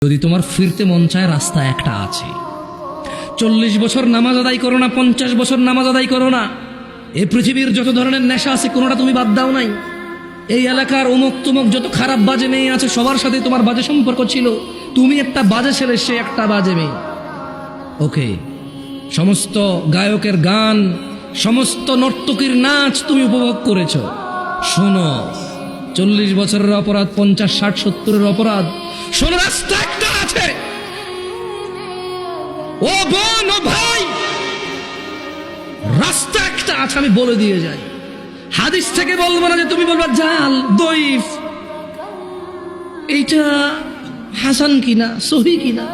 যদি তোমার ফিরতে মন চায়, রাস্তা একটা আছে। 40 বছর নামাজ আদায় করো না, 50 বছর নামাজ আদায় করো না, এই পৃথিবীর যত ধরনের নেশা আছে কোনোটা তুমি বাদ দাও নাই। এই এলাকার অমুক তুমুক যত খারাপ বাজে মেয়ে আছে সবার সাথে তোমার বাজে সম্পর্ক ছিল। তুমি একটা বাজে ছেলে, সে একটা বাজে মেয়ে। ওকে, সমস্ত গায়কের গান, সমস্ত নর্তকীর নাচ তুমি উপভোগ করেছো। শোনো, 40 বছরের অপরাধ, 50, 60, 70-এর অপরাধ। শোনো, রাস্তা একটা আছে। ও বোন, ও ভাই, রাস্তা একটা আছে, আমি বলে দিয়ে যাই। হাদিস থেকে বলবো না যে তুমি বলবা জাল, দইফ, এইটা হাসান কিনা, সহি কিনা।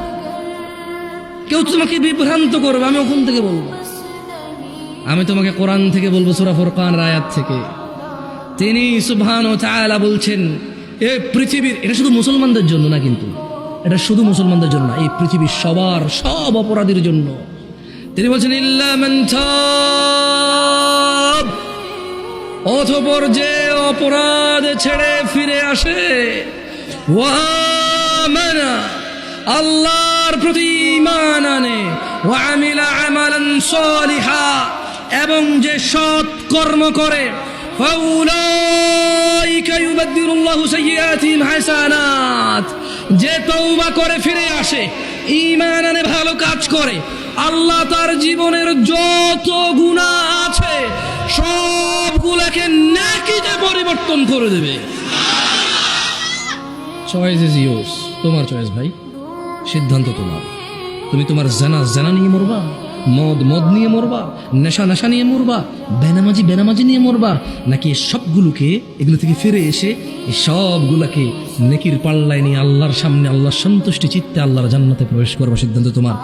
কেউ তোমাকে বিভ্রান্ত করবে, আমি ওখান থেকে বলবো। আমি তোমাকে কোরআন থেকে বলবো, সূরা ফুরকান আয়াত থেকে। তিনি সুবহান ওয়া তাআলা বলছেন, এই পৃথিবীর, এটা শুধু মুসলমানদের জন্য না, কিন্তু এটা শুধু মুসলমানদের জন্য না, এই পৃথিবীর সবার, সব অপরাধীর জন্য। তিনি বলছেন, ইল্লা মান তাব, অতঃপর যে অপরাধ ছেড়ে ফিরে আসে, ওয়া আমানা, আল্লাহর প্রতি ঈমান আনে, ওয়া আমিলা আমালান সালিহা, এবং যে সৎ কর্ম করে, ফাউলাইকা ইউবাদদিলুল্লাহু সাইয়্যাতিহিম হাসানাত, যে তওবা করে ফিরে আসে, ঈমান আনে, ভালো কাজ করে, আল্লাহ তার জীবনের যত গুনাহ আছে সবগুলোকে নেকিতে পরিবর্তন করে দেবে। চয়েস ইজ ইয়োর্স, তোমার চয়েস ভাই, সিদ্ধান্ত তোমার। তুমি তোমার জানা নিয়ে মরবা, মদ নিয়ে মরবা, নেশা নিয়ে মরবা, বেনামাজি নিয়ে মরবা, নাকি সবগুলোকে, এগুলো থেকে ফিরে এসে এই সবগুলাকে নেকির পাল্লায় নিয়ে আল্লাহর সামনে, আল্লাহর সন্তুষ্টি চিত্তে আল্লাহর জান্নাতে প্রবেশ করবা। সিদ্ধান্ত তোমার।